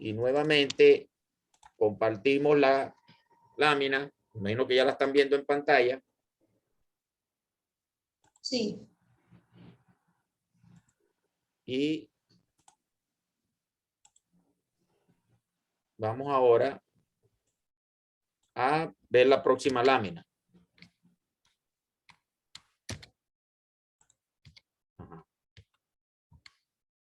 y nuevamente compartimos la lámina. Me imagino que ya la están viendo en pantalla. Sí. Y vamos ahora a ver la próxima lámina.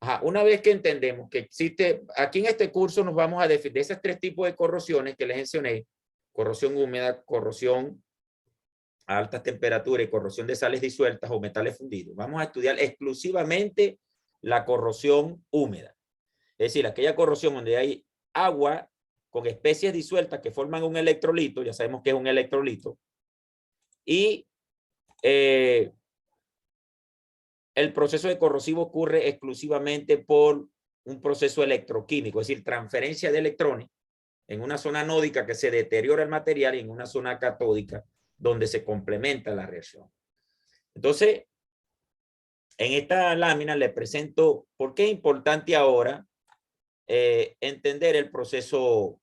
Ajá. Una vez que entendemos que existe, aquí en este curso nos vamos a definir esos tres tipos de corrosiones que les mencioné: corrosión húmeda, corrosión a altas temperaturas y corrosión de sales disueltas o metales fundidos. Vamos a estudiar exclusivamente la corrosión húmeda, es decir, aquella corrosión donde hay agua con especies disueltas que forman un electrolito. Ya sabemos que es un electrolito, y el proceso de corrosivo ocurre exclusivamente por un proceso electroquímico, es decir, transferencia de electrones en una zona anódica que se deteriora el material y en una zona catódica donde se complementa la reacción. Entonces, en esta lámina le presento por qué es importante ahora entender el proceso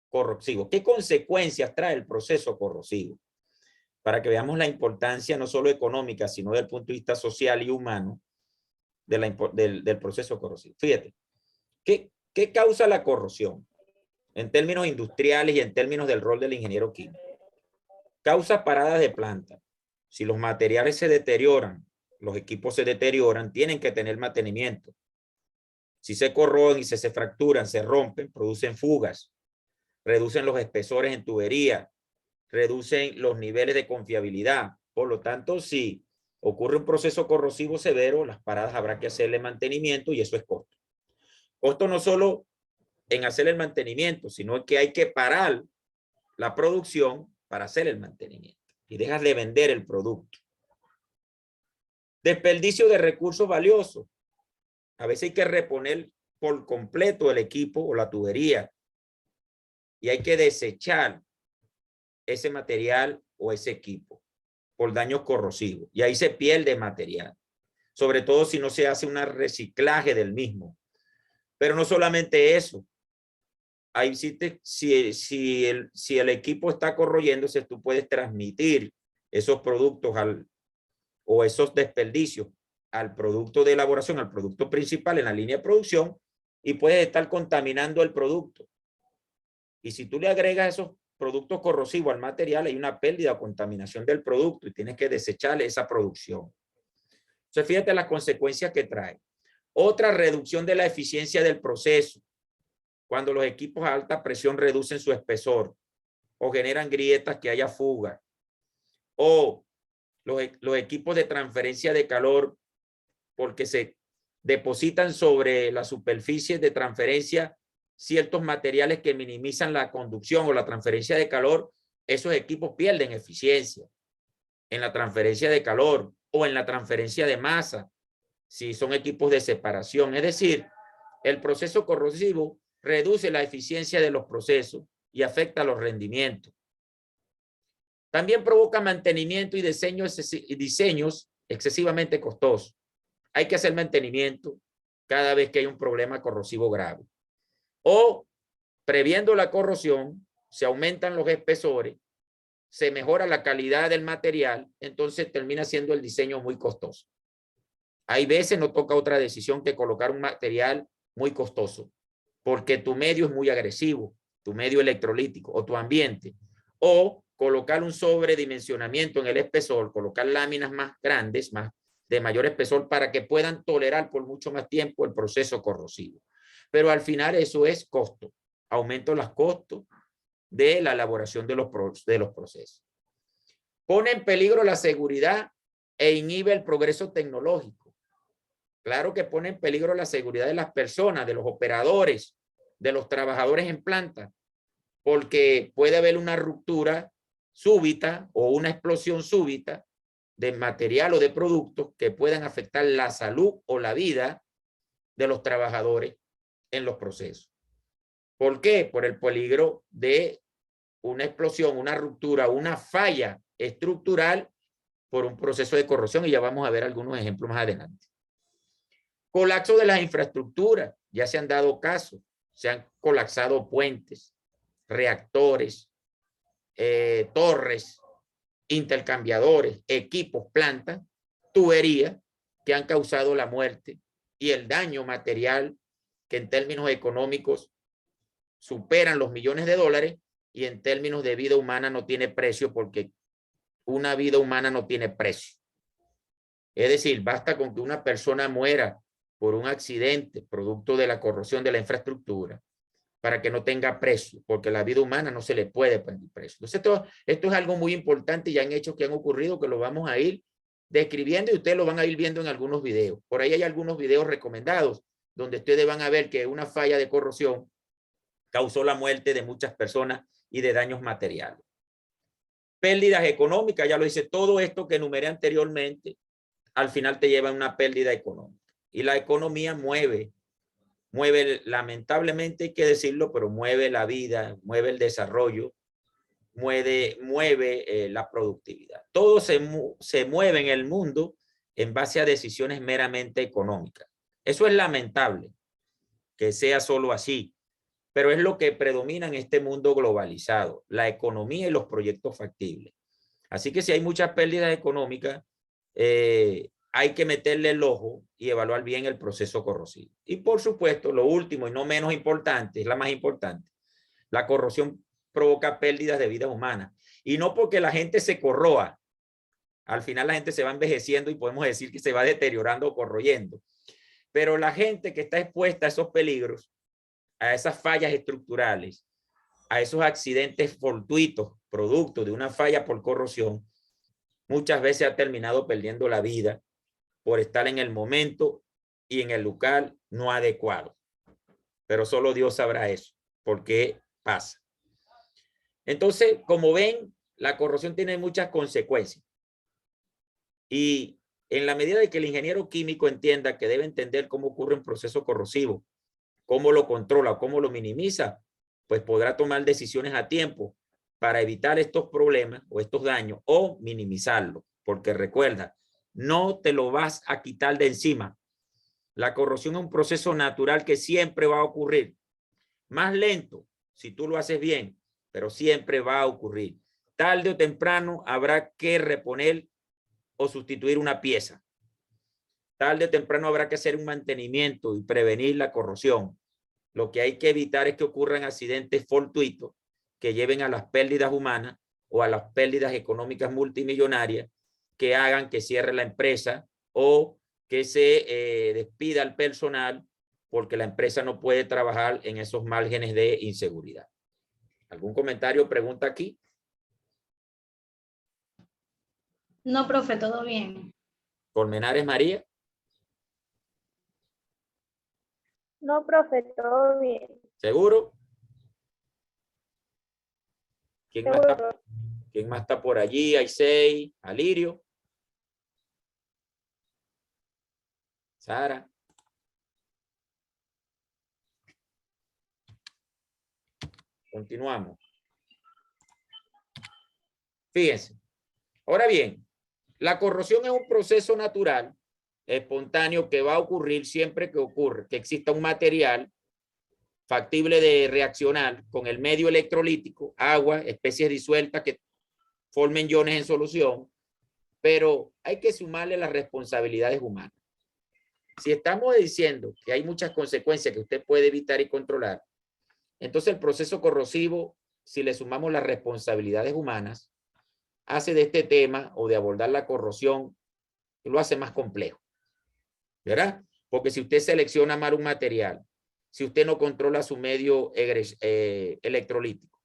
corrosivo. ¿Qué consecuencias trae el proceso corrosivo? Para que veamos la importancia no solo económica, sino del punto de vista social y humano del proceso corrosivo. Fíjate, ¿qué causa la corrosión? En términos industriales y en términos del rol del ingeniero químico. Causa paradas de planta. Si los materiales se deterioran, los equipos se deterioran, tienen que tener mantenimiento. Si se corroen y se fracturan, se rompen, producen fugas, reducen los espesores en tubería, reducen los niveles de confiabilidad. Por lo tanto, si ocurre un proceso corrosivo severo, las paradas habrá que hacerle mantenimiento y eso es costo. Costo no solo en hacer el mantenimiento, sino que hay que parar la producción para hacer el mantenimiento y dejas de vender el producto. Desperdicio de recursos valiosos. A veces hay que reponer por completo el equipo o la tubería y hay que desechar ese material o ese equipo por daños corrosivos, y ahí se pierde material, sobre todo si no se hace un reciclaje del mismo. Pero no solamente eso, ahí si el equipo está corroyéndose, tú puedes transmitir esos productos o esos desperdicios al producto de elaboración, al producto principal en la línea de producción, y puedes estar contaminando el producto. Y si tú le agregas esos productos corrosivos al material, hay una pérdida o contaminación del producto y tienes que desecharle esa producción. Entonces, fíjate las consecuencias que trae. Otra, reducción de la eficiencia del proceso. Cuando los equipos a alta presión reducen su espesor o generan grietas que haya fuga, o los equipos de transferencia de calor, porque se depositan sobre la superficie de transferencia ciertos materiales que minimizan la conducción o la transferencia de calor, esos equipos pierden eficiencia en la transferencia de calor o en la transferencia de masa, si son equipos de separación. Es decir, el proceso corrosivo reduce la eficiencia de los procesos y afecta los rendimientos. También provoca mantenimiento y diseños excesivamente costosos. Hay que hacer mantenimiento cada vez que hay un problema corrosivo grave. O, previendo la corrosión, se aumentan los espesores, se mejora la calidad del material, entonces termina siendo el diseño muy costoso. Hay veces no toca otra decisión que colocar un material muy costoso, porque tu medio es muy agresivo, tu medio electrolítico o tu ambiente, o colocar un sobredimensionamiento en el espesor, colocar láminas más grandes, de mayor espesor, para que puedan tolerar por mucho más tiempo el proceso corrosivo. Pero al final eso es costo, aumento los costos de la elaboración de los procesos. Pone en peligro la seguridad e inhibe el progreso tecnológico. Claro que pone en peligro la seguridad de las personas, de los operadores, de los trabajadores en planta, porque puede haber una ruptura súbita o una explosión súbita de material o de productos que puedan afectar la salud o la vida de los trabajadores en los procesos. ¿Por qué? Por el peligro de una explosión, una ruptura, una falla estructural por un proceso de corrosión, y ya vamos a ver algunos ejemplos más adelante. Colapso de las infraestructuras, ya se han dado casos. se han colapsado puentes, reactores, torres, intercambiadores, equipos, plantas, tuberías que han causado la muerte y el daño material que en términos económicos superan los millones de dólares y en términos de vida humana no tiene precio, porque una vida humana no tiene precio. Es decir, basta con que una persona muera por un accidente producto de la corrosión de la infraestructura para que no tenga precio, porque la vida humana no se le puede poner precio. Entonces, esto es algo muy importante y han hechos que han ocurrido que lo vamos a ir describiendo y ustedes lo van a ir viendo en algunos videos. Por ahí hay algunos videos recomendados donde ustedes van a ver que una falla de corrosión causó la muerte de muchas personas y de daños materiales. Pérdidas económicas, ya lo hice, todo esto que enumeré anteriormente, al final te lleva a una pérdida económica. Y la economía mueve, lamentablemente hay que decirlo, pero mueve la vida, mueve el desarrollo, mueve la productividad. Todo se mueve en el mundo en base a decisiones meramente económicas. Eso es lamentable que sea solo así, pero es lo que predomina en este mundo globalizado, la economía y los proyectos factibles. Así que si hay muchas pérdidas económicas, hay que meterle el ojo y evaluar bien el proceso corrosivo. Y por supuesto, lo último y no menos importante, es la más importante, la corrosión provoca pérdidas de vidas humanas. Y no porque la gente se corroa, al final la gente se va envejeciendo y podemos decir que se va deteriorando o corroyendo. Pero la gente que está expuesta a esos peligros, a esas fallas estructurales, a esos accidentes fortuitos, producto de una falla por corrosión, muchas veces ha terminado perdiendo la vida por estar en el momento y en el lugar no adecuado. Pero solo Dios sabrá eso, por qué pasa. Entonces, como ven, la corrosión tiene muchas consecuencias. Y en la medida de que el ingeniero químico entienda que debe entender cómo ocurre un proceso corrosivo, cómo lo controla o cómo lo minimiza, pues podrá tomar decisiones a tiempo para evitar estos problemas o estos daños o minimizarlos. Porque recuerda, no te lo vas a quitar de encima. La corrosión es un proceso natural que siempre va a ocurrir. Más lento, si tú lo haces bien, pero siempre va a ocurrir. Tarde o temprano habrá que reponer o sustituir una pieza. Tarde o temprano habrá que hacer un mantenimiento y prevenir la corrosión. Lo que hay que evitar es que ocurran accidentes fortuitos que lleven a las pérdidas humanas o a las pérdidas económicas multimillonarias que hagan que cierre la empresa o que se despida al personal porque la empresa no puede trabajar en esos márgenes de inseguridad. ¿Algún comentario o pregunta aquí? No, profe, todo bien. Colmenares María. No, profe, todo bien. ¿Seguro? Seguro. ¿Quién más está por allí? Aisei, Alirio. Sara. Continuamos. Fíjense. Ahora bien, la corrosión es un proceso natural, espontáneo, que va a ocurrir siempre que exista un material factible de reaccionar con el medio electrolítico, agua, especies disueltas que formen iones en solución, pero hay que sumarle las responsabilidades humanas. Si estamos diciendo que hay muchas consecuencias que usted puede evitar y controlar, entonces el proceso corrosivo, si le sumamos las responsabilidades humanas, hace de este tema o de abordar la corrosión, lo hace más complejo, ¿verdad? Porque si usted selecciona mal un material, si usted no controla su medio electrolítico,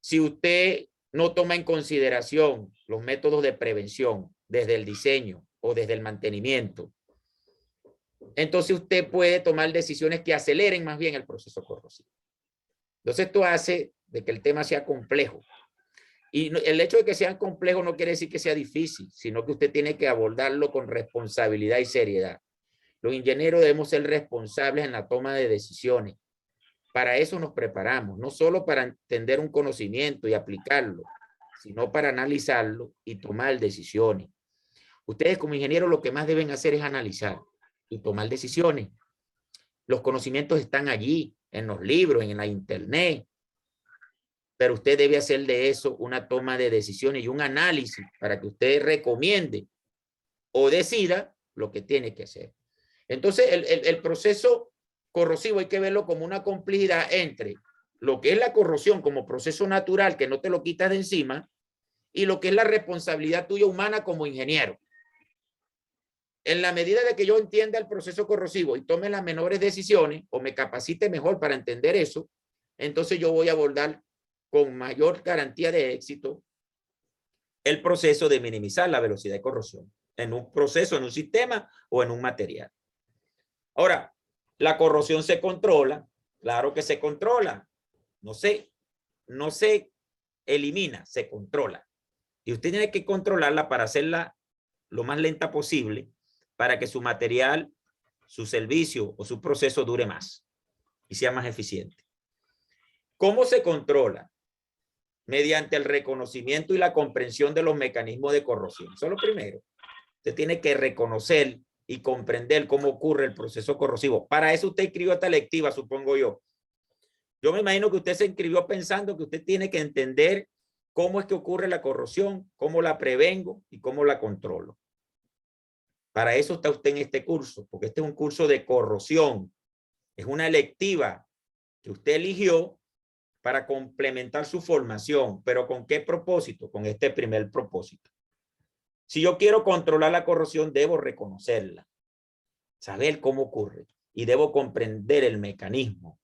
si usted no toma en consideración los métodos de prevención desde el diseño o desde el mantenimiento, entonces usted puede tomar decisiones que aceleren más bien el proceso corrosivo. Entonces esto hace de que el tema sea complejo. Y el hecho de que sea complejo no quiere decir que sea difícil, sino que usted tiene que abordarlo con responsabilidad y seriedad. Los ingenieros debemos ser responsables en la toma de decisiones. Para eso nos preparamos, no solo para entender un conocimiento y aplicarlo, sino para analizarlo y tomar decisiones. Ustedes como ingenieros lo que más deben hacer es analizar y tomar decisiones. Los conocimientos están allí, en los libros, en la internet. Pero usted debe hacer de eso una toma de decisiones y un análisis para que usted recomiende o decida lo que tiene que hacer. Entonces, el proceso corrosivo hay que verlo como una complejidad entre lo que es la corrosión como proceso natural que no te lo quitas de encima y lo que es la responsabilidad tuya humana como ingeniero. En la medida de que yo entienda el proceso corrosivo y tome las menores decisiones o me capacite mejor para entender eso, entonces yo voy a abordar con mayor garantía de éxito el proceso de minimizar la velocidad de corrosión en un proceso, en un sistema o en un material. Ahora, la corrosión se controla, claro que se controla, no se elimina, se controla. Y usted tiene que controlarla para hacerla lo más lenta posible para que su material, su servicio o su proceso dure más y sea más eficiente. ¿Cómo se controla? Mediante el reconocimiento y la comprensión de los mecanismos de corrosión. Eso es lo primero. Usted tiene que reconocer y comprender cómo ocurre el proceso corrosivo. Para eso usted escribió esta lectiva, supongo yo. Yo me imagino que usted se inscribió pensando que usted tiene que entender cómo es que ocurre la corrosión, cómo la prevengo y cómo la controlo. Para eso está usted en este curso, porque este es un curso de corrosión. Es una electiva que usted eligió para complementar su formación. ¿Pero con qué propósito? Con este primer propósito. Si yo quiero controlar la corrosión, debo reconocerla, saber cómo ocurre y debo comprender el mecanismo.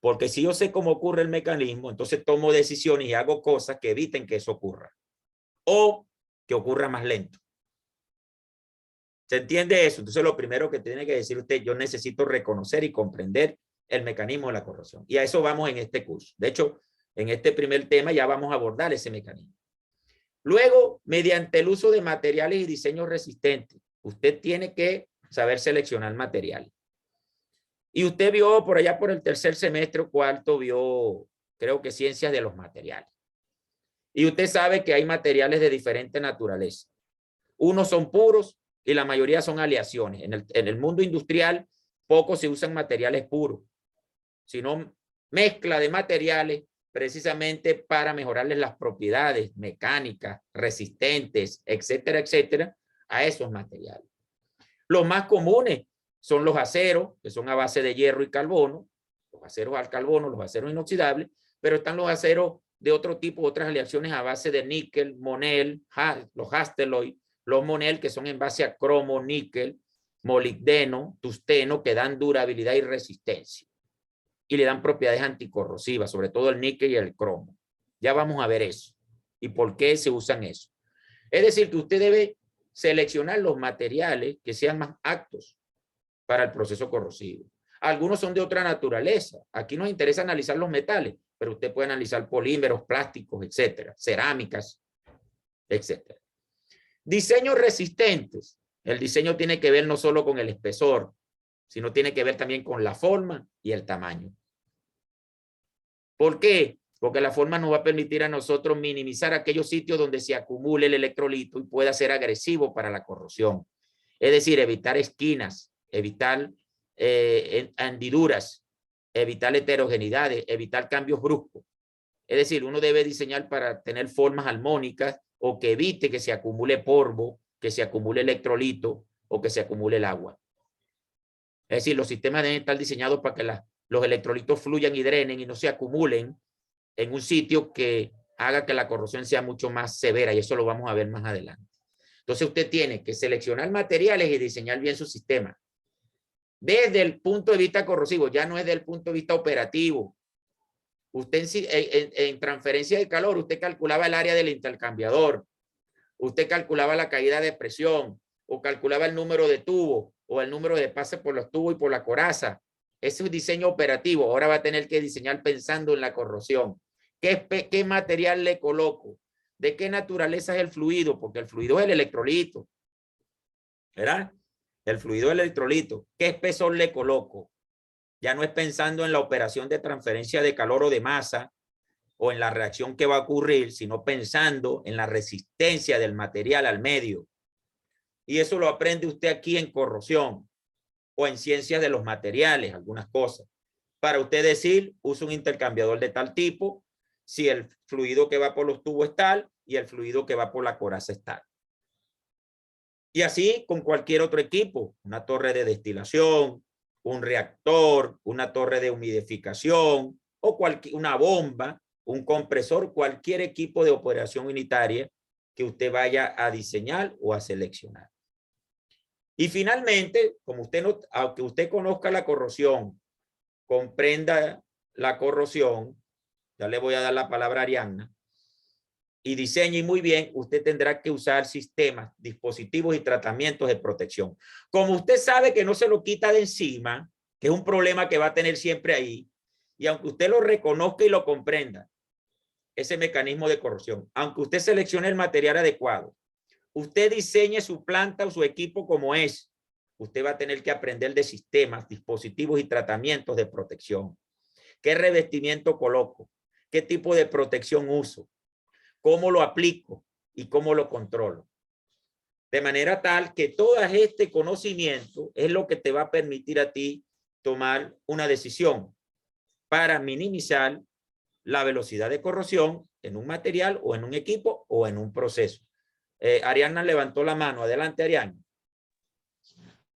Porque si yo sé cómo ocurre el mecanismo, entonces tomo decisiones y hago cosas que eviten que eso ocurra o que ocurra más lento. ¿Se entiende eso? Entonces lo primero que tiene que decir usted, yo necesito reconocer y comprender el mecanismo de la corrosión. Y a eso vamos en este curso. De hecho, en este primer tema ya vamos a abordar ese mecanismo. Luego, mediante el uso de materiales y diseños resistentes, usted tiene que saber seleccionar materiales. Y usted vio por allá por el tercer semestre o cuarto, vio, creo que ciencias de los materiales. Y usted sabe que hay materiales de diferente naturaleza. Unos son puros y la mayoría son aleaciones. En el mundo industrial, poco se usan materiales puros, sino mezcla de materiales precisamente para mejorarles las propiedades mecánicas, resistentes, etcétera, etcétera, a esos materiales. Los más comunes son los aceros, que son a base de hierro y carbono, los aceros al carbono, los aceros inoxidables, pero están los aceros de otro tipo, otras aleaciones a base de níquel, monel, los hasteloid, los monel, que son en base a cromo, níquel, molibdeno, tungsteno, que dan durabilidad y resistencia. Y le dan propiedades anticorrosivas, sobre todo el níquel y el cromo. Ya vamos a ver eso y por qué se usan eso. Es decir, que usted debe seleccionar los materiales que sean más aptos para el proceso corrosivo. Algunos son de otra naturaleza. Aquí nos interesa analizar los metales, pero usted puede analizar polímeros, plásticos, etcétera, cerámicas, etcétera. Diseños resistentes. El diseño tiene que ver no solo con el espesor, sino tiene que ver también con la forma y el tamaño. ¿Por qué? Porque la forma nos va a permitir a nosotros minimizar aquellos sitios donde se acumule el electrolito y pueda ser agresivo para la corrosión. Es decir, evitar esquinas, evitar hendiduras, evitar heterogeneidades, evitar cambios bruscos. Es decir, uno debe diseñar para tener formas armónicas o que evite que se acumule polvo, que se acumule electrolito o que se acumule el agua. Es decir, los sistemas deben estar diseñados para que los electrolitos fluyan y drenen y no se acumulen en un sitio que haga que la corrosión sea mucho más severa, y eso lo vamos a ver más adelante. Entonces usted tiene que seleccionar materiales y diseñar bien su sistema. Desde el punto de vista corrosivo, ya no es desde el punto de vista operativo. Usted en transferencia de calor, usted calculaba el área del intercambiador, usted calculaba la caída de presión, o calculaba el número de tubos, o el número de pases por los tubos y por la coraza. Ese es un diseño operativo. Ahora va a tener que diseñar pensando en la corrosión. ¿Qué material le coloco? ¿De qué naturaleza es el fluido? Porque el fluido es el electrolito, ¿verdad? El fluido es el electrolito. ¿Qué espesor le coloco? Ya no es pensando en la operación de transferencia de calor o de masa o en la reacción que va a ocurrir, sino pensando en la resistencia del material al medio. Y eso lo aprende usted aquí en corrosión o en ciencias de los materiales, algunas cosas. para usted decir, usa un intercambiador de tal tipo, si el fluido que va por los tubos es tal y el fluido que va por la coraza es tal. Y así con cualquier otro equipo, una torre de destilación, un reactor, una torre de humidificación o una bomba, un compresor, cualquier equipo de operación unitaria que usted vaya a diseñar o a seleccionar. Y finalmente, como usted no, aunque usted conozca la corrosión, comprenda la corrosión, ya le voy a dar la palabra a Arianna, y diseñe muy bien, usted tendrá que usar sistemas, dispositivos y tratamientos de protección. Como usted sabe que no se lo quita de encima, que es un problema que va a tener siempre ahí, y aunque usted lo reconozca y lo comprenda, ese mecanismo de corrosión, aunque usted seleccione el material adecuado, usted diseñe su planta o su equipo como es, usted va a tener que aprender de sistemas, dispositivos y tratamientos de protección. ¿Qué revestimiento coloco? ¿Qué tipo de protección uso? ¿Cómo lo aplico y cómo lo controlo? De manera tal que todo este conocimiento es lo que te va a permitir a ti tomar una decisión para minimizar la velocidad de corrosión en un material o en un equipo o en un proceso. Arianna levantó la mano. Adelante, Arianna.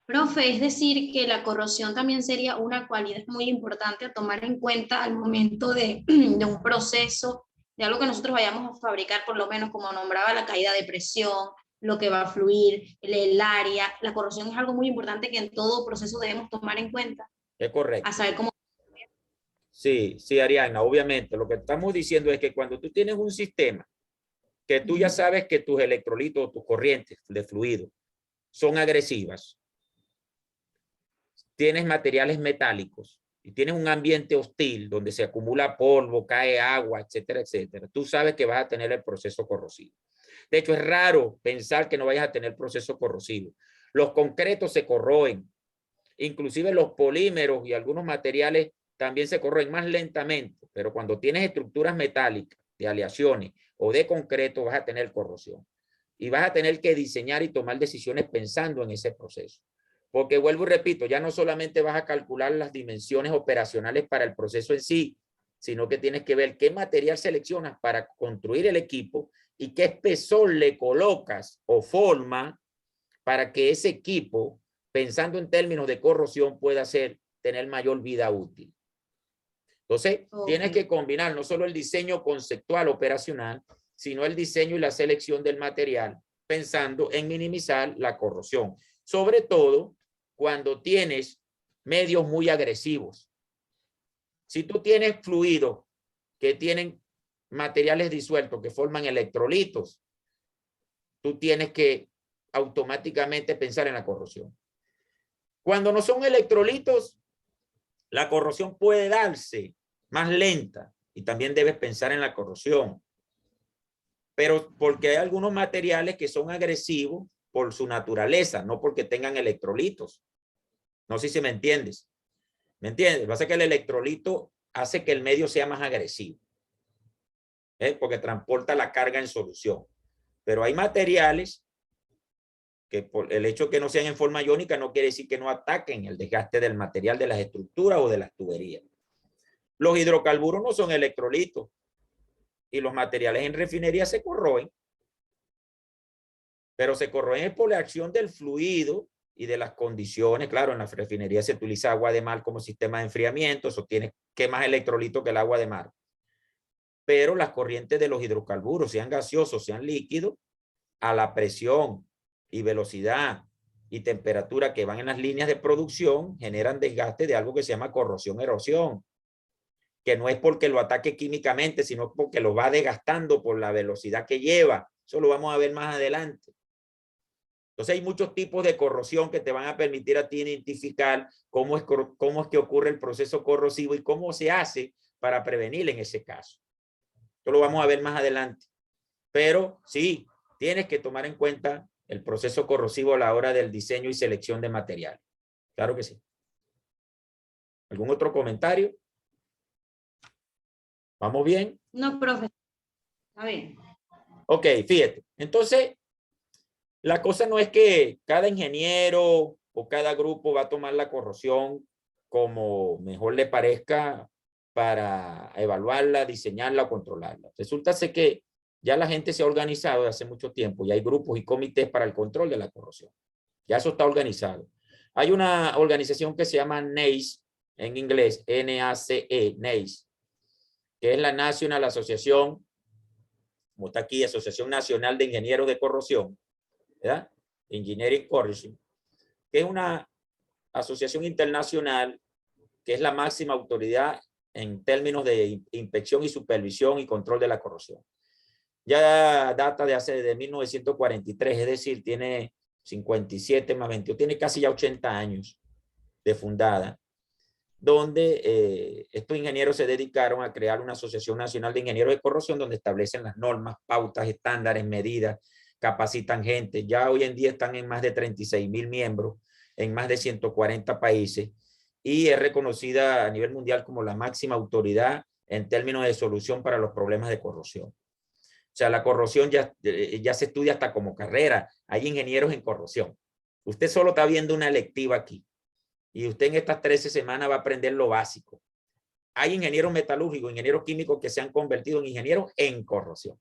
Profe, es decir, que la corrosión también sería una cualidad muy importante a tomar en cuenta al momento de un proceso, de algo que nosotros vayamos a fabricar, por lo menos como nombraba la caída de presión, lo que va a fluir, el área. La corrosión es algo muy importante que en todo proceso debemos tomar en cuenta. Es correcto. A saber cómo. Sí, sí, Arianna, obviamente. Lo que estamos diciendo es que cuando tú tienes un sistema que tú ya sabes que tus electrolitos, tus corrientes de fluido son agresivas, tienes materiales metálicos y tienes un ambiente hostil donde se acumula polvo, cae agua, etcétera, etcétera, tú sabes que vas a tener el proceso corrosivo. De hecho, es raro pensar que no vayas a tener proceso corrosivo. Los concretos se corroen, inclusive los polímeros y algunos materiales también se corroen más lentamente, pero cuando tienes estructuras metálicas, de aleaciones o de concreto, vas a tener corrosión. Y vas a tener que diseñar y tomar decisiones pensando en ese proceso. Porque vuelvo y repito, ya no solamente vas a calcular las dimensiones operacionales para el proceso en sí, sino que tienes que ver qué material seleccionas para construir el equipo y qué espesor le colocas o forma para que ese equipo, pensando en términos de corrosión, pueda tener mayor vida útil. Entonces, tienes que combinar no solo el diseño conceptual operacional, sino el diseño y la selección del material, pensando en minimizar la corrosión. Sobre todo cuando tienes medios muy agresivos. Si tú tienes fluidos que tienen materiales disueltos que forman electrolitos, tú tienes que automáticamente pensar en la corrosión. Cuando no son electrolitos, la corrosión puede darse más lenta y también debes pensar en la corrosión. Pero porque hay algunos materiales que son agresivos por su naturaleza, no porque tengan electrolitos. No sé si me entiendes. ¿Me entiendes? Lo que pasa es que el electrolito hace que el medio sea más agresivo, porque transporta la carga en solución. Pero hay materiales que por el hecho de que no sean en forma iónica no quiere decir que no ataquen el desgaste del material de las estructuras o de las tuberías. Los hidrocarburos no son electrolitos y los materiales en refinería se corroen, pero se corroen por la acción del fluido y de las condiciones. Claro, en la refinería se utiliza agua de mar como sistema de enfriamiento, eso tiene que más electrolito que el agua de mar. Pero las corrientes de los hidrocarburos, sean gaseosos, sean líquidos, a la presión y velocidad y temperatura que van en las líneas de producción, generan desgaste de algo que se llama corrosión-erosión, que no es porque lo ataque químicamente, sino porque lo va desgastando por la velocidad que lleva. Eso lo vamos a ver más adelante. Entonces hay muchos tipos de corrosión que te van a permitir a ti identificar cómo es que ocurre el proceso corrosivo y cómo se hace para prevenir en ese caso. Esto lo vamos a ver más adelante. Pero sí, tienes que tomar en cuenta el proceso corrosivo a la hora del diseño y selección de material. Claro que sí. ¿Algún otro comentario? ¿Vamos bien? No, profe. Está bien. Ok, fíjate. Entonces, la cosa no es que cada ingeniero o cada grupo va a tomar la corrosión como mejor le parezca para evaluarla, diseñarla o controlarla. Resulta ser que ya la gente se ha organizado desde hace mucho tiempo y hay grupos y comités para el control de la corrosión. Ya eso está organizado. Hay una organización que se llama NACE, en inglés, NACE, NACE, que es la National Association, como está aquí, Asociación Nacional de Ingenieros de Corrosión, ¿verdad? Engineering Corrosion, que es una asociación internacional que es la máxima autoridad en términos de inspección y supervisión y control de la corrosión. Ya data de 1943, es decir, tiene 57 más 21, tiene casi ya 80 años de fundada, donde estos ingenieros se dedicaron a crear una Asociación Nacional de Ingenieros de Corrosión donde establecen las normas, pautas, estándares, medidas, capacitan gente. Ya hoy en día están en más de 36,000 miembros, en más de 140 países, y es reconocida a nivel mundial como la máxima autoridad en términos de solución para los problemas de corrosión. O sea, la corrosión ya se estudia hasta como carrera. Hay ingenieros en corrosión. Usted solo está viendo una electiva aquí. Y usted en estas 13 semanas va a aprender lo básico. Hay ingenieros metalúrgicos, ingenieros químicos que se han convertido en ingenieros en corrosión.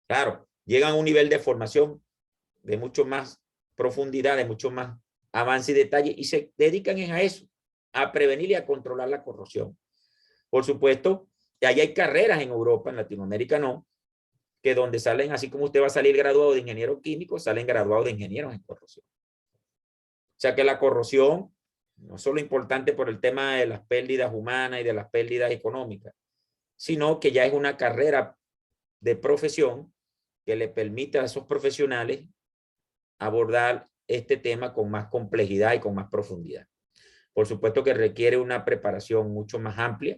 Claro, llegan a un nivel de formación de mucho más profundidad, de mucho más avance y detalle, y se dedican a eso, a prevenir y a controlar la corrosión. Por supuesto, ahí hay carreras en Europa, en Latinoamérica no, que donde salen, así como usted va a salir graduado de ingeniero químico, salen graduados de ingenieros en corrosión. O sea que la corrosión no es solo importante por el tema de las pérdidas humanas y de las pérdidas económicas, sino que ya es una carrera de profesión que le permite a esos profesionales abordar este tema con más complejidad y con más profundidad. Por supuesto que requiere una preparación mucho más amplia.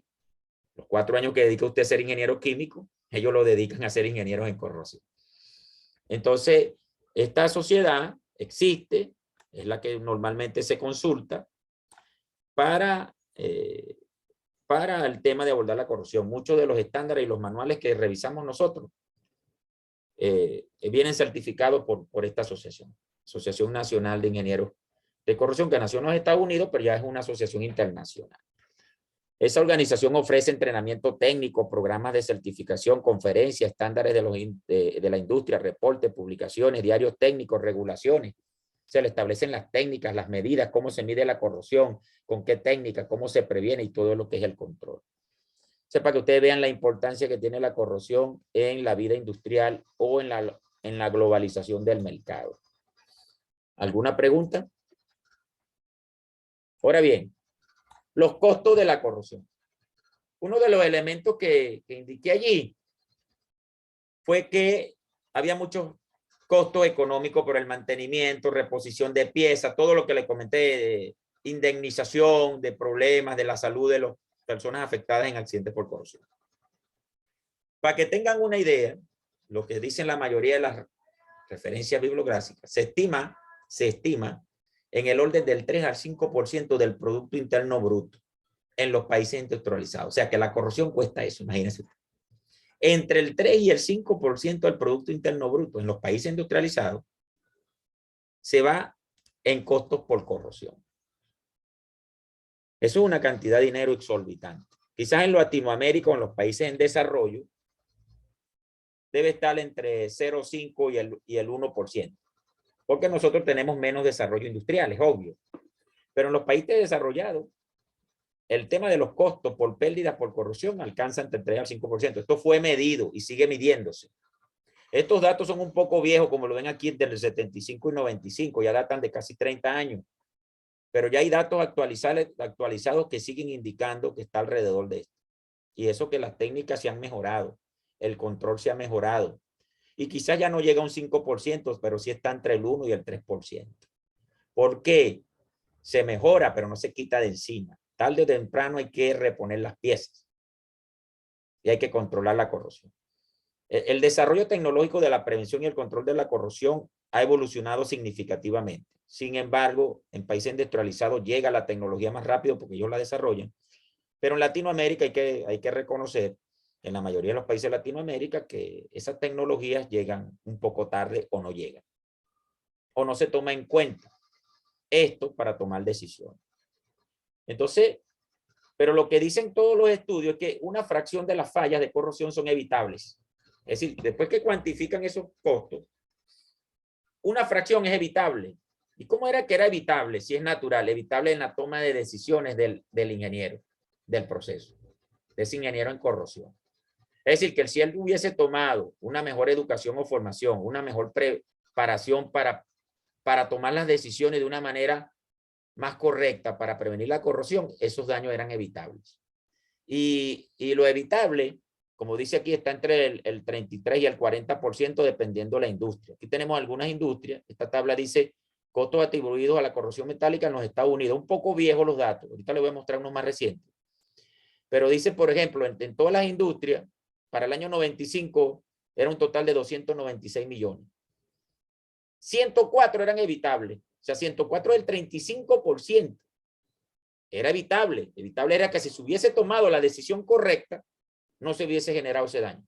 Los 4 años que dedica usted a ser ingeniero químico, ellos lo dedican a ser ingenieros en corrosión. Entonces, esta sociedad existe, es la que normalmente se consulta para el tema de abordar la corrosión. Muchos de los estándares y los manuales que revisamos nosotros vienen certificados por esta asociación, Asociación Nacional de Ingenieros de Corrosión, que nació en los Estados Unidos, pero ya es una asociación internacional. Esa organización ofrece entrenamiento técnico, programas de certificación, conferencias, estándares de la industria, reportes, publicaciones, diarios técnicos, regulaciones. Se le establecen las técnicas, las medidas, cómo se mide la corrosión, con qué técnica, cómo se previene y todo lo que es el control. Para que ustedes vean la importancia que tiene la corrosión en la vida industrial o en la globalización del mercado. ¿Alguna pregunta? Ahora bien, los costos de la corrosión. Uno de los elementos que indiqué allí fue que había muchos costos económicos por el mantenimiento, reposición de piezas, todo lo que le comenté, de indemnización de problemas de la salud de las personas afectadas en accidentes por corrosión. Para que tengan una idea, lo que dicen la mayoría de las referencias bibliográficas, se estima en el orden del 3 al 5% del Producto Interno Bruto en los países industrializados. O sea que la corrosión cuesta eso, imagínense. Entre el 3 y el 5% del Producto Interno Bruto en los países industrializados se va en costos por corrosión. Eso es una cantidad de dinero exorbitante. Quizás en Latinoamérica o en los países en desarrollo debe estar entre 0,5 y el 1%. Porque nosotros tenemos menos desarrollo industrial, es obvio. Pero en los países desarrollados, el tema de los costos por pérdidas por corrosión alcanza entre el 3 al 5%. Esto fue medido y sigue midiéndose. Estos datos son un poco viejos, como lo ven aquí, del 75 y 95, ya datan de casi 30 años. Pero ya hay datos actualizados que siguen indicando que está alrededor de esto. Y eso que las técnicas se han mejorado, el control se ha mejorado. Y quizás ya no llega a un 5%, pero sí está entre el 1 y el 3%. ¿Por qué? Se mejora, pero no se quita de encima. Tarde o temprano hay que reponer las piezas. Y hay que controlar la corrosión. El desarrollo tecnológico de la prevención y el control de la corrosión ha evolucionado significativamente. Sin embargo, en países industrializados llega la tecnología más rápido porque ellos la desarrollan. Pero en Latinoamérica hay que reconocer, en la mayoría de los países de Latinoamérica, que esas tecnologías llegan un poco tarde o no llegan. O no se toma en cuenta esto para tomar decisiones. Entonces, pero lo que dicen todos los estudios es que una fracción de las fallas de corrosión son evitables. Es decir, después que cuantifican esos costos, una fracción es evitable. ¿Y cómo era que era evitable? Si es natural, evitable en la toma de decisiones del ingeniero, del proceso, de ese ingeniero en corrosión. Es decir, que si él hubiese tomado una mejor educación o formación, una mejor preparación para tomar las decisiones de una manera más correcta para prevenir la corrosión, esos daños eran evitables. Y lo evitable, como dice aquí, está entre el 33 y el 40% dependiendo de la industria. Aquí tenemos algunas industrias. Esta tabla dice costos atribuidos a la corrosión metálica en los Estados Unidos. Un poco viejos los datos. Ahorita les voy a mostrar unos más recientes. Pero dice, por ejemplo, en todas las industrias, para el año 95 era un total de 296 millones. 104 eran evitables. O sea, 104 es el 35%. Era evitable. Evitable era que si se hubiese tomado la decisión correcta, no se hubiese generado ese daño.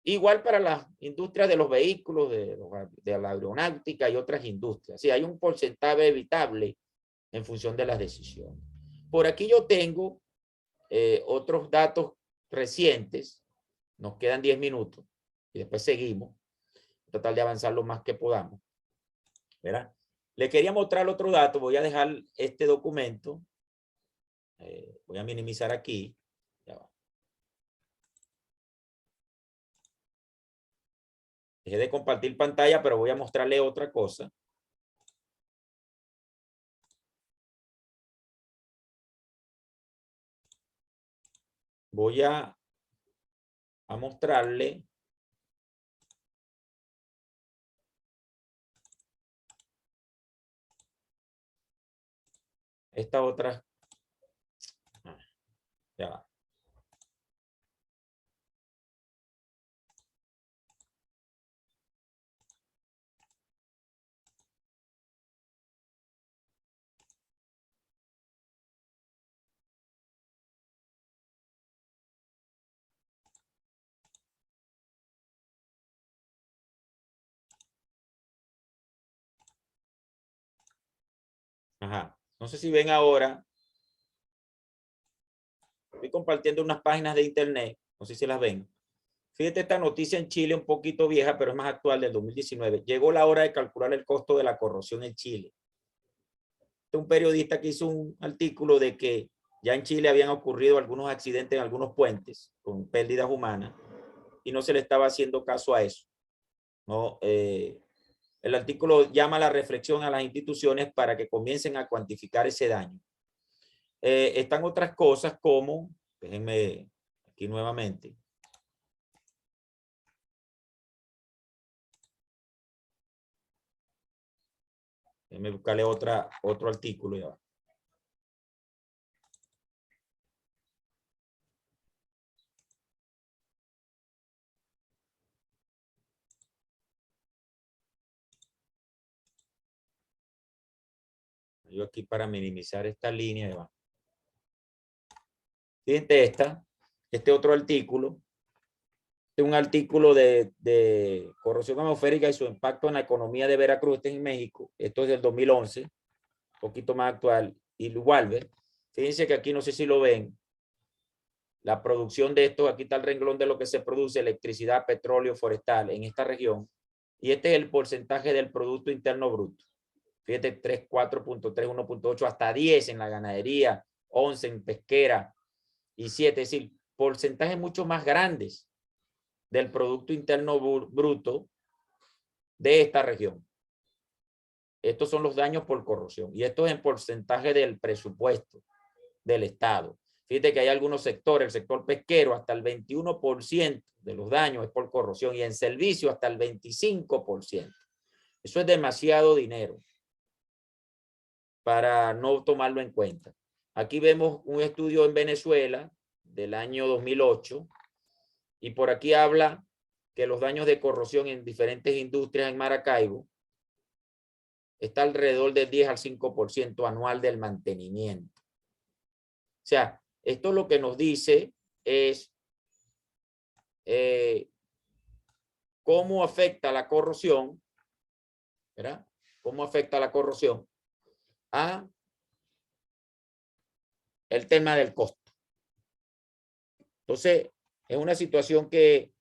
Igual para las industrias de los vehículos, de la aeronáutica y otras industrias. Sí, hay un porcentaje evitable en función de las decisiones. Por aquí yo tengo otros datos recientes. Nos quedan 10 minutos y después seguimos. Tratar de avanzar lo más que podamos. ¿Verdad? Le quería mostrar otro dato. Voy a dejar este documento. Voy a minimizar aquí. Ya va. Dejé de compartir pantalla, pero voy a mostrarle otra cosa. Voy a mostrarle esta otra. Ya va. Ajá. No sé si ven ahora. Estoy compartiendo unas páginas de internet. No sé si las ven. Fíjate esta noticia en Chile, un poquito vieja, pero es más actual, del 2019. Llegó la hora de calcular el costo de la corrosión en Chile. Un periodista que hizo un artículo de que ya en Chile habían ocurrido algunos accidentes en algunos puentes con pérdidas humanas y no se le estaba haciendo caso a eso. ¿No? El artículo llama a la reflexión a las instituciones para que comiencen a cuantificar ese daño. Están otras cosas como, déjenme aquí nuevamente. Déjenme buscarle otro artículo. Ya va. Yo aquí para minimizar esta línea. Ya va. Fíjense este otro artículo. Este es un artículo de corrosión atmosférica y su impacto en la economía de Veracruz, este en México. Esto es del 2011, un poquito más actual. Y Walber, fíjense que aquí no sé si lo ven. La producción de esto, aquí está el renglón de lo que se produce, electricidad, petróleo, forestal en esta región. Y este es el porcentaje del Producto Interno Bruto. Fíjate, 3, 4.3, 1.8, hasta 10 en la ganadería, 11 en pesquera y 7. Es decir, porcentajes mucho más grandes del Producto Interno Bruto de esta región. Estos son los daños por corrosión. Y esto es en porcentaje del presupuesto del Estado. Fíjate que hay algunos sectores, el sector pesquero, hasta el 21% de los daños es por corrosión y en servicio hasta el 25%. Eso es demasiado dinero para no tomarlo en cuenta. Aquí vemos un estudio en Venezuela del año 2008 y por aquí habla que los daños de corrosión en diferentes industrias en Maracaibo está alrededor del 10 al 5% anual del mantenimiento. O sea, esto lo que nos dice es cómo afecta la corrosión, ¿verdad? Cómo afecta la corrosión a el tema del costo. Entonces, es una situación que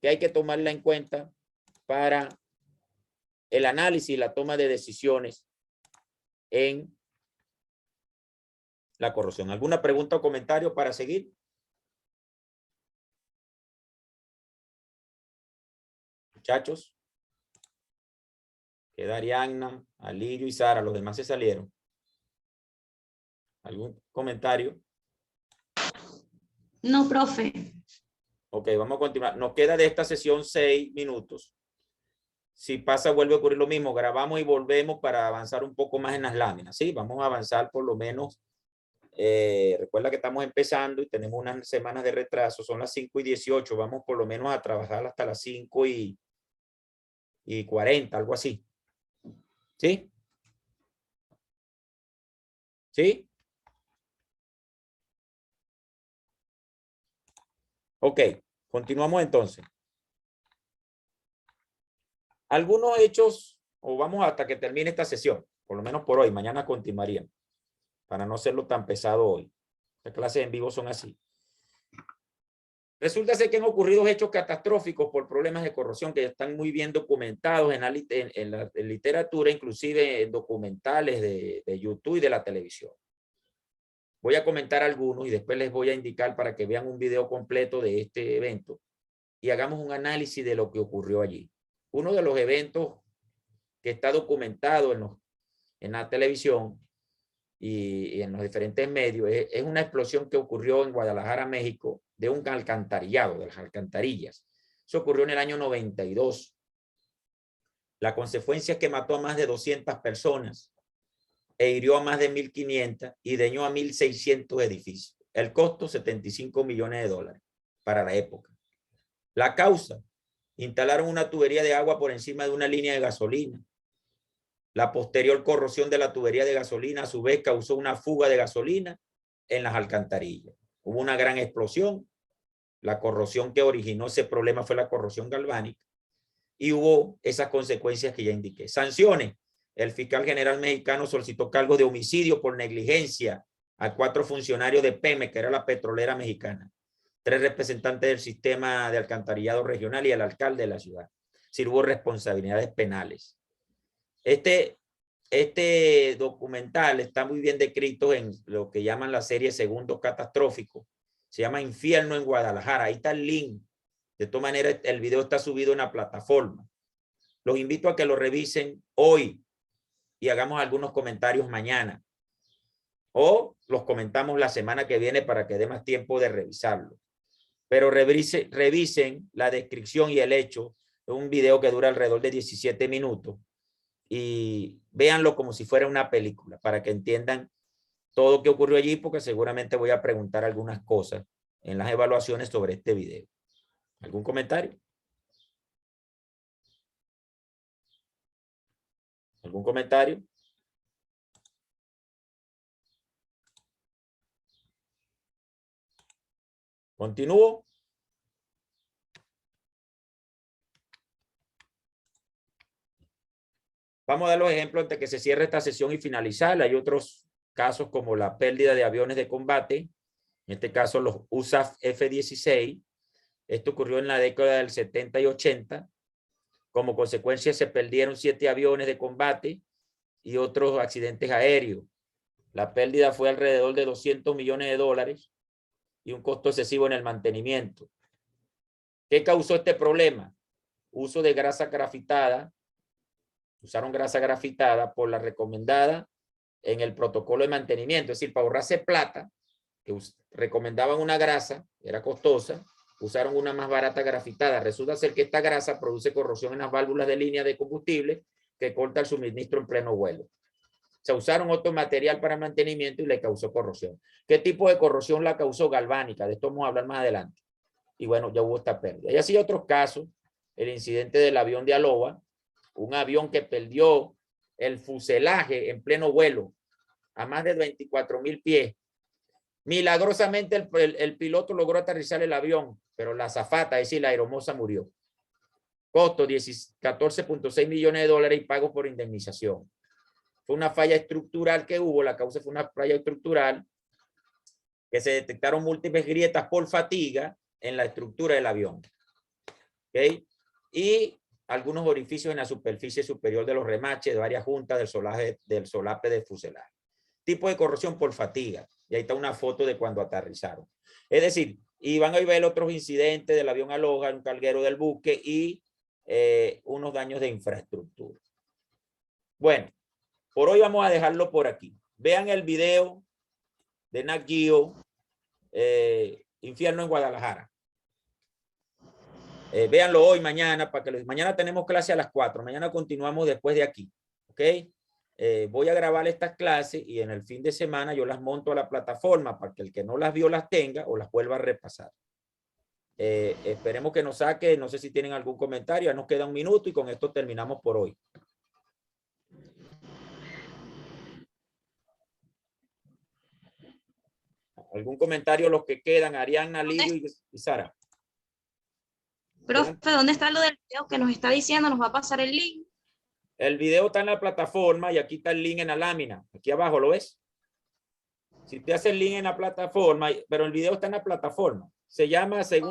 hay que tomarla en cuenta para el análisis y la toma de decisiones en la corrosión. ¿Alguna pregunta o comentario para seguir? Muchachos. Queda Arianna, Alirio y Sara. Los demás se salieron. ¿Algún comentario? No, profe. Ok, vamos a continuar. Nos queda de esta sesión 6 minutos. Si pasa, vuelve a ocurrir lo mismo. Grabamos y volvemos para avanzar un poco más en las láminas. Sí, vamos a avanzar por lo menos. Recuerda que estamos empezando y tenemos unas semanas de retraso. Son las 5:18. Vamos por lo menos a trabajar hasta las 5:40, algo así. ¿Sí? ¿Sí? Ok, continuamos entonces. Algunos hechos, o vamos hasta que termine esta sesión, por lo menos por hoy, mañana continuaríamos, para no hacerlo tan pesado hoy. Las clases en vivo son así. Resulta ser que han ocurrido hechos catastróficos por problemas de corrosión que están muy bien documentados en la literatura, inclusive en documentales de YouTube y de la televisión. Voy a comentar algunos y después les voy a indicar para que vean un video completo de este evento y hagamos un análisis de lo que ocurrió allí. Uno de los eventos que está documentado en la televisión y en los diferentes medios es una explosión que ocurrió en Guadalajara, México, de un alcantarillado, de las alcantarillas. Eso ocurrió en el año 92. La consecuencia es que mató a más de 200 personas e hirió a más de 1.500 y dañó a 1.600 edificios. El costo, $75 millones para la época. La causa, instalaron una tubería de agua por encima de una línea de gasolina. La posterior corrosión de la tubería de gasolina a su vez causó una fuga de gasolina en las alcantarillas. Hubo una gran explosión. La corrosión que originó ese problema fue la corrosión galvánica y hubo esas consecuencias que ya indiqué. Sanciones. El fiscal general mexicano solicitó cargos de homicidio por negligencia a 4 funcionarios de Pemex, que era la petrolera mexicana, 3 representantes del sistema de alcantarillado regional y el alcalde de la ciudad. Si hubo responsabilidades penales. Este documental está muy bien descrito en lo que llaman la serie Segundos Catastróficos. Se llama Infierno en Guadalajara. Ahí está el link. De todas maneras, el video está subido en la plataforma. Los invito a que lo revisen hoy y hagamos algunos comentarios mañana. O los comentamos la semana que viene para que dé más tiempo de revisarlo. Pero revisen la descripción y el hecho de un video que dura alrededor de 17 minutos. Y véanlo como si fuera una película para que entiendan todo lo que ocurrió allí, porque seguramente voy a preguntar algunas cosas en las evaluaciones sobre este video. ¿Algún comentario? ¿Algún comentario? ¿Continúo? Vamos a dar los ejemplos antes de que se cierre esta sesión y finalizar. Hay otros casos como la pérdida de aviones de combate, en este caso los USAF F-16. Esto ocurrió en la década del 70 y 80. Como consecuencia se perdieron 7 aviones de combate y otros accidentes aéreos. La pérdida fue alrededor de $200 millones y un costo excesivo en el mantenimiento. ¿Qué causó este problema? Uso de grasa grafitada. Usaron grasa grafitada por la recomendada en el protocolo de mantenimiento. Es decir, para ahorrarse plata, que recomendaban una grasa, era costosa, usaron una más barata grafitada. Resulta ser que esta grasa produce corrosión en las válvulas de línea de combustible que corta el suministro en pleno vuelo. Se usaron otro material para mantenimiento y le causó corrosión. ¿Qué tipo de corrosión la causó? Galvánica. De esto vamos a hablar más adelante. Y bueno, ya hubo esta pérdida. Y así otros casos. El incidente del avión de Aloha, un avión que perdió el fuselaje en pleno vuelo a más de 24,000 pies. Milagrosamente el piloto logró aterrizar el avión, pero la azafata, es decir, la aeromoza murió. Costo $14.6 millones y pago por indemnización. Fue una falla estructural que hubo, la causa fue una falla estructural que se detectaron múltiples grietas por fatiga en la estructura del avión. ¿Okay? Y algunos orificios en la superficie superior de los remaches de varias juntas del solape del fuselaje. Tipo de corrosión por fatiga. Y ahí está una foto de cuando aterrizaron. Es decir, y van a ver otros incidentes del avión Aloha, un carguero del buque y unos daños de infraestructura. Bueno, por hoy vamos a dejarlo por aquí. Vean el video de Nat Geo, Infierno en Guadalajara. Véanlo hoy, mañana, para que mañana tenemos clase a las 4. Mañana continuamos después de aquí. ¿Ok? Voy a grabar estas clases y en el fin de semana yo las monto a la plataforma para que el que no las vio las tenga o las vuelva a repasar. Esperemos que nos saque, no sé si tienen algún comentario, ya nos queda un minuto y con esto terminamos por hoy. ¿Algún comentario los que quedan? Arianna, Lirio y Sara. Profe, ¿dónde está lo del video que nos está diciendo? ¿Nos va a pasar el link? El video está en la plataforma y aquí está el link en la lámina. Aquí abajo, ¿lo ves? Si te hace el link en la plataforma, pero el video está en la plataforma. Se llama según